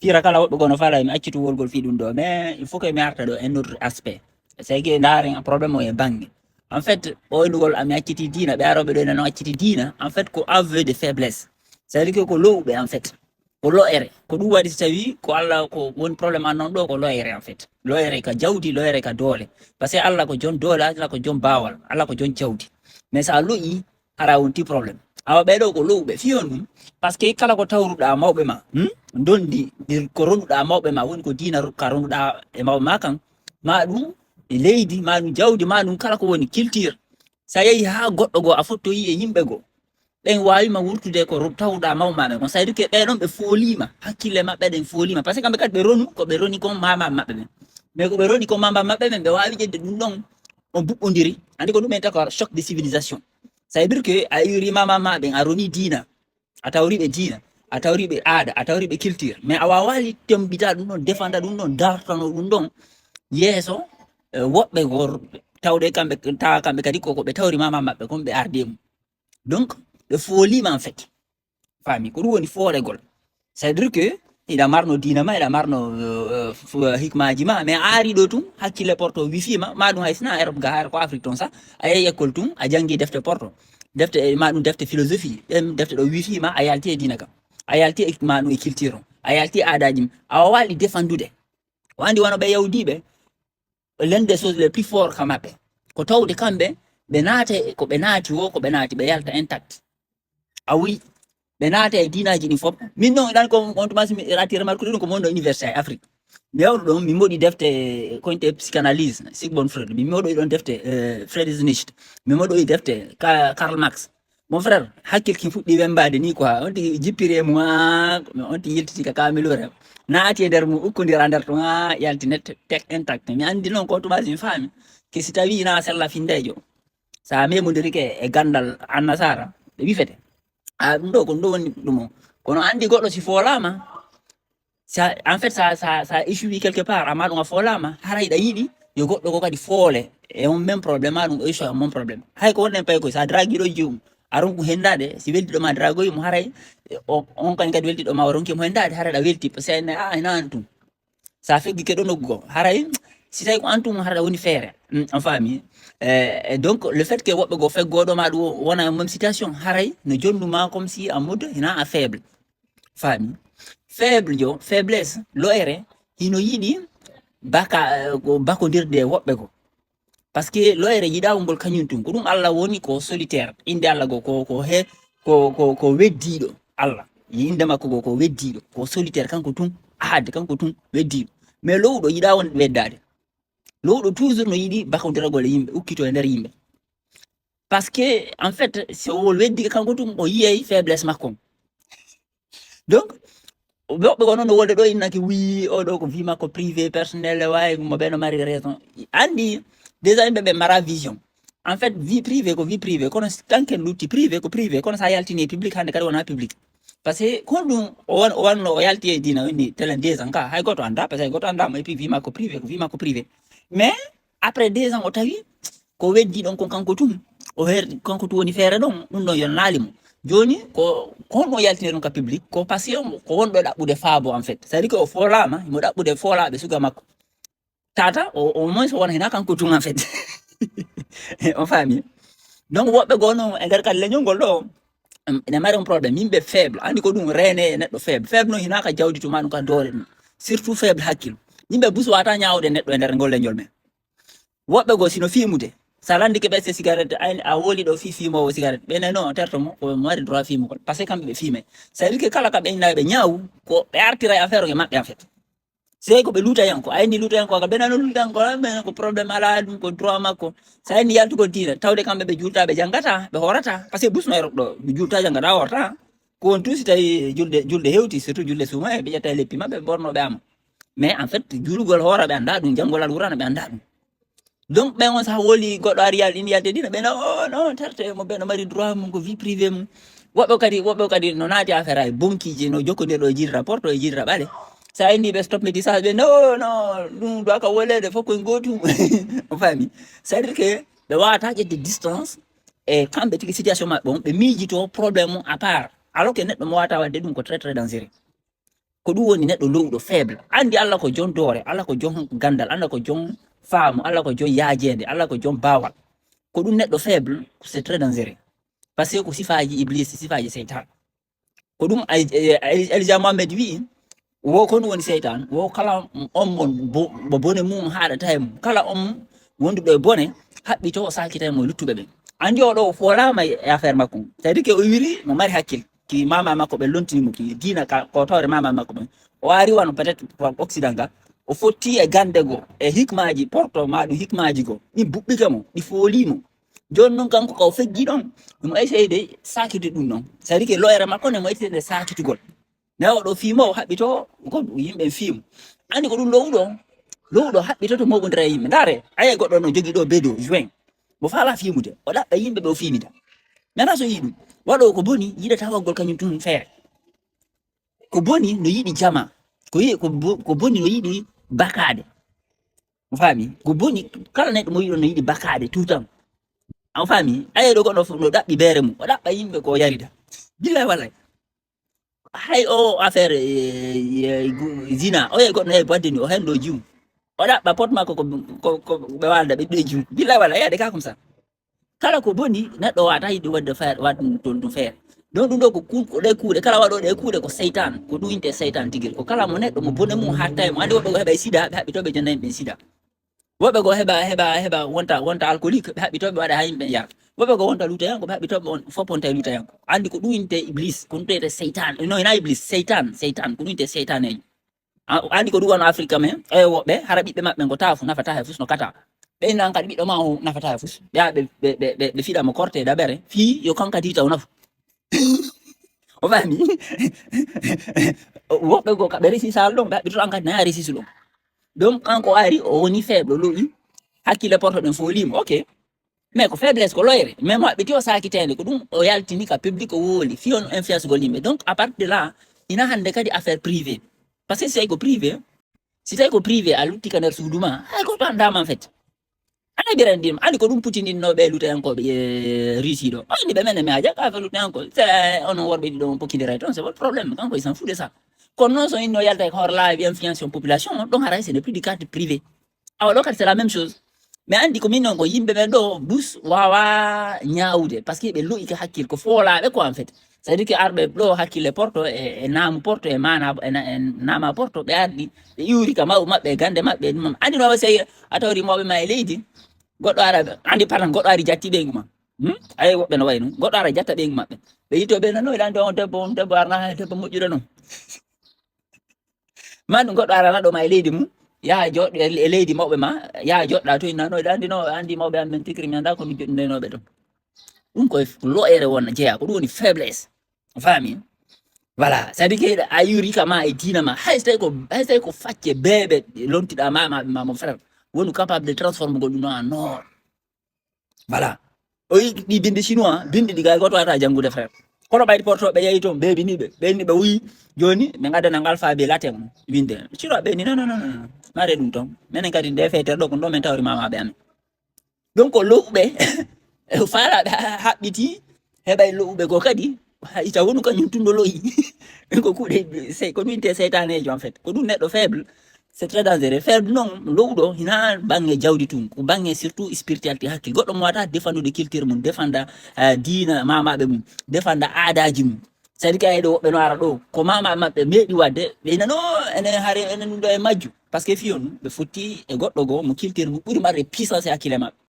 fira kala woɓɓe gono fala mi accitu wolgol fi ɗum ɗo mais il faut que mi arta ɗo un autre aspect c'est que ndaren probléme o e bange en fait ɓoynugol ami acciti dina ɓe aroɓe ɗo nano acciti dina en fait ko aveu de faiblesse c'est à dire que ko lowɓe en fait ko lo'ere ko ɗum waɗi so tawi ko Allah ko woni probléme an noon ɗo ko lo'ere en fait lo'ere ka jawdi lo'ere ka doole par ce que Allah ko jon doole Allah ko jon bawal Allah ko jon jawdi mais sa lo'i hara wonti probléme awa ɓeɗo ko lowɓe fiyon ɗum par ce que kala ko tawruɗa mawɓe ma dondi ndir ko ronduɗa mawɓe ma woni ko dina ka ronduɗa e mawɓe ma kan ma ɗum e leydi ma ɗum jawdi ma ɗum kala ko woni culture sa yeehi ha goɗɗo go a fottoyi e yimɓe go ɓen wawima wurtude ko tawɗa mawmaɓe kon c'est à dire que ɓeɗon ɓe folima hakkille maɓɓe ɗen folima par ce que kamɓe kadi ɓe ronu koɓe roni kon mamaɓe maɓɓe ɓen mais koɓe roni kon mamaɓe maɓɓe ɓen ɓe wawi ƴedde ɗum ɗon on buɓɓodiri andi ko ɗum en tako choc de civilisation ça veut dire que a yuri mama ɓen a roni dina a tawriɓe dina a tawriɓe aada a tawriɓe culture mais a wawali tembita ɗum ɗon défenda ɗum ɗon dartano ɗum ɗon yeeso woɓɓe go tawde kamɓe tawa kamɓe kadi koko ɓe tawri mama maɓɓe kon ɓe arde mum donc ɓe folima en fait fami ko ɗum woni foolegol c'est à dire que iɗa marno dina ma iɗa marno hikmaji ma mais a ari ɗo tum hakkille porto wifi ma ɗum hay sina Europe ga har ko Afrique ton sa a yehi école tum a jangi defte porto defte ma ɗum defte philosophie ɗen defte ɗo wifi ma a yalti e dina kam a yalti e ma ɗum e culture o a yalti aadaji ma a wawali défendude o andi wono ɓe yawdiɓe l'un des choses les plus fort ka maɓɓe ko tawde kamɓe ɓe naata ko ɓe naati wo ko ɓe naati ɓe yalta intact a wi ɓe naata e dinaji ɗin fof min noon ɗan ko on tuma mi rati remarque ɗum ko monɗo université e Afrique mi yawɗo ɗon mi moɗi defte koyte psychanalyse Sigmund Freud mi moɗoyi ɗon defte Friedrich Nietzsche mi moɗoyi defte Karl Marx mon frère hakkil kin fuɗɗi wembade ni quoi on tigi jippiri e mum on tigi yiltiti ka kamilore naati e nder mum ukkodira nder to yalti net tek intact mi andi noon ko tuma mi faami ke si tawi na sella findejo sa memodirike e gandal annasara ɓe wifete ɗum ɗo ko ɗum ɗo woni ɗum kono andi goɗɗo si folama sa en fait sa échoui quelque part ama ɗum a folama hara yiɗa yiɗi yo goɗɗo ko kadi foole e on même probléme ma ɗum échoui mon probléme hay ko wonɗen pay koy sa draguiɗo jomum a ronku hendade si weltiɗoma dragoyimo haray on kani kadi weltiɗoma o ronkimo hendade haray ɗa welti parce que ina antum sa feggi keɗo noggo haray si tawi ko antum haray woni feere on faami donc le fait que woɓɓe go feggoɗoma ɗum wona même situation haray no jonnuma comme si en mode hina a faible faami faible jo faiblesse lo'ere hino yiɗi bakodirde woɓɓe go par ce que lo'ere yiɗawo ngol kañum tum ko ɗum Allah woni ko solitaire inde Allah go ko weddiɗo Allah inde makko go ko weddiɗo ko solitaire kanko tum aade kanko tum weddiɗo mais lowɗo yiɗa won weddade lowɗo toujours no yiɗi bakodiragol e yimɓe ukkito e nder yimɓe parce que en fait si o weddi kanko tum o yiyay faiblesse makko donc woɓɓe ko noon no wolde ɗo innaki wi oɗo ko vie makko privé personnel wawi mo ɓe no mari raison andi déjà yimɓe ɓe mara vision en fait vie privée ko vie privée kono tant que lutti privé ko privé kono sa yaltini public hande kadi wona public parce que kon ɗum o wanno o yalti e dina woni telen 2 ans ka hay goto anda parce que goto andama et puis vie makko privé ko vie makko privé mais après 2 ans o tawi ko weddi ɗon kon kanko tum o herdi kanko tum woni feere ɗon ɗum ɗon yon naalimo joni ko honɗo yaltine ɗum ka public ko par ce que ko wonɗo ɗaɓɓude faabo en fait c'est à dire que o folama mo ɗaɓɓude folaɓe suga makko tata au moins o wona hena kanko tum en fait on faami donc woɓɓe gono e nder kadi leñol ngol ɗo ene mari un probléme yimɓe faible andi ko ɗum rene e neɗɗo faible faible noon hinaka jawdi tuma ɗum ka doole ɗum surtout faible hakkilo yimɓe bus wata ñawde neɗɗo e nder ngol leñol men woɓɓe go sino fimude sa landike ɓe se cigarette a woli ɗo fimowo cigarette ɓene non terto mo ko mo waɗi droit fimugol par ce que kamɓe ɓe fiime c'est à dire que kala ka ɓe ɓe ñaawu ko ɓe artira e affaire o e maɓɓe en fait c'est ko ɓe lutayanko a andi lutayanko ka ɓenano lutayanko ɓen ko probléme ala ɗum ko droit makko sa andi yaltugol diina tawde kamɓe ɓe julta ɓe jangata ɓe horata par ce que busno Europe ɗo ɓe julta jangata horata ko on tusi tawi julde hewti surtout julde suuma e ɓe ƴetta e leppi maɓɓe bornoɓe ama mais en fait julugol hoora ɓe anda ɗum janngol alqurana ɓe anda ɗum donc ɓen on saha woli goɗɗo ari yal ɗin yalde dina ɓena o non terte mo ɓe no mari droit mum ko vie privé mum woɓɓe kadi no naati affaire ay bonkiji no jokkodirɗo e jiiɗi rapport e jiiɗi raɓale sa indi ɓe stop métissage ɓe non ɗum doit ka wolede fof koye gotum o faami c'est à dire que ɓe wawata ƴedde distance e kamɓe tigi situation maɓɓe on ɓe miijito probléme mum à part alors que neɗɗo mo wawata wadde ɗum ko très très dangereux ko ɗum woni neɗɗo lowɗo faible. Andi Allah ko jon doore, Allah ko jon gandal, Allah ko jon faamu, Allah ko jon yaajede, Allah ko jon bawal. Ko ɗum neɗɗo faible c'est très dangereux, parce que ko sifaji iblis, sifaji seytan. Ko ɗum Elijah Muhammad wi wo ko ɗum woni seytan, wo kala on mo bone mum haɗata e mum, kala on wonduɗo e bone haɓɓito o sakita e mo luttuɓe ɓen. Andi oɗo o folama e affaire makko, c'est à dire que o wiri mo mari hakkille, ki mama makko ɓe lontinimo, ki dina ko tawre mama makko ɓen, o ari wano peut être occident ga, o fotti e gande go e hikmaji porto ma ɗum hikmaji go ɗi buɓɓike mo, ɗi folimo. Joni noon kanko ko feggi ɗon mo essayde sakitude ɗum ɗon, c'est à dire que loyere makko ne mo essayde sakitugol. Ne oɗo fiimo o haɓɓito ko yimɓe fiimo. Andi ko ɗum lowɗo haɓɓito to moɓodira e yimɓe. Ndaare aye goɗɗo no jogui ɗo bedo juin mo faala fiimude, o ɗaɓɓa yimɓe ɓe o fiimita. Maintenant so yi ɗum waɗo ko boni yiɗata waggol kañum tun feere. Ko boni no yiɗi jama, ko boni no yiɗi bakade. Mo faami? Ko boni kala neɗɗo mo yiɗo no yiɗi bakade tout temps. An faami? Aye ɗo goɗɗo no ɗaɓɓi beere mum, o ɗaɓɓa yimɓe ko yarida. Billahi wallahi. Hay o affaire zina o ye goɗɗo he baddeni o hen ɗo jiw o ɗaɓɓa pot makko ko ɓe walda ɓe ɗo jiw. Billahi wallahi yaade ka comme ça. Kala ko boni neɗɗo wata yiɗi wadde feere wadde ɗum feere. Donc ɗum ɗo ko ɗe kuuɗe, kala waɗo ɗe kuuɗe ko seytan, ko ɗum winte seytan tigui. Ko kala mo neɗɗo mo bone mum hatta e mo. Andi woɓɓe go heɓa sida, ɓe haɓɓitoɓe jonda yimɓe sida. Woɓɓe go heɓa wonta alcoolique, ɓe haɓɓitoɓe waɗa ha yimɓe yara. Woɓɓe go wonta lutayanko, ɓe haɓɓitoɓe on fof wonta lutayanko. Andi ko ɗum winte iblis, ko ɗum winte seytan. Non ina iblis, seytan, ko ɗum winte seytanejo. Andi ko ɗum wano Afrique men, e woɓɓe hara ɓiɓɓe maɓɓe go tawa fu nafata he fus no kata. Ɓe nan kadi ɓiɗɗo ma o nafata he fus. Ya ɓe fiɗamo korte daɓere, fi yo kanka tita o nafu. O fami? Woɓɓe go kaɓe resi sal ɗon, ɓe haɓɓitoto an kadi naya resisu ɗon. Donc kanko ari o woni faible o loyi hakkille porto ɗen folimo, ok. Mais ko faiblesse ko loyre, mais mo haɓɓiti o sakitede ko ɗum o yaltini ka public o woli fi on influence gol yimɓe. Donc à partir de là ina hande kadi affaire privé, parce que si tawi ko privé a lutti ka nder suudu ma hay goto andama en fait. Ana ɓirandima, andi ko ɗum putindinnoɓe lutayankoɓe Russie ɗo, andi ɓe mene miaja ka affaire lutayanko, onon worɓe ɗiɗo on pokkidira toon c'est votre problème, kanko il s'en fout de ça. Kono noon so inno yalta ko horla influence population ɗon haray ce n'est plus du cadre privé. Awa ɗo kadi c'est la même chose. Mais andi ko min non ko yimɓe ɓen ɗo bus wawa ñawde par ce que ɓe loyi ka hakkille ko foolaɓe quoi en fait. C'est à dire que arɓe ɗo hakkille porto e naamu porto e nama porto ɓe arɗi ɓe iwri ka mawɓe maɓɓe e gande maɓɓe ɗum. Andi no sey a tawri mawɓe ma e leydi goɗɗo ara andi pardon goɗɗo ari jatti ɓeygu ma. Ayi woɓɓe no way non, goɗɗo ara jatta ɓeygu maɓɓe ɓe yitto ɓe nano ande on debbo arna debbo moƴƴuɗo non. Man goɗɗo arana ɗo ma e leydi mum yaha joɗɗo e leydi mawɓe ma yaha joɗɗa to nano andi mawɓe amen tikri mi anda ko mi joɗɗinenoɓe ɗon. Ɗum koye loyere wonna jeeya, ko ɗum woni faiblesse. Fami? Voilà, c'est à dire que a yuri kama e dina ma hay so tawi ko facce beɓe lontiɗa mamaɓe ma mon frère woni capable de transformer gol ɗum en or. Voilà. O yi ɗi binde chinois binde ɗi gay goto wata janngude frère. Kono ɓayde portoɓe yeeyi toon beebiniɓe ɓe wuyi joni ɓe gaddana ngal faabi latin winde chinois ɓe ni non mare ɗum toon minen kadi nde feetere ɗo ko ɗon min tawri mamaɓe amen. Donc ko lowɓe faalaɓe haɓɓiti heɓay lowɓe go kadi ita wonu kañum tun ɗo loyi ko kuuɗe ko ɗum winte seytanejo en fait, ko ɗum neɗɗo faible c'est très dangereux. Faible non lowɗo hina bange jawdi tun ko bange surtout spiritualité hakkille goɗɗo mo wata défendude culture mum, défenda diina mamaɓe mum, défenda aadaji mum. C'est à dire que ɗo woɓɓe no ara ɗo ko mamaɓe maɓɓe meeɗi wadde ɓe nano enen haare enen ɗum ɗo e majju par ce que fiyon ɓe fotti e goɗɗo go mo culture mum ɓuuri marde puissance e hakkille maɓɓe.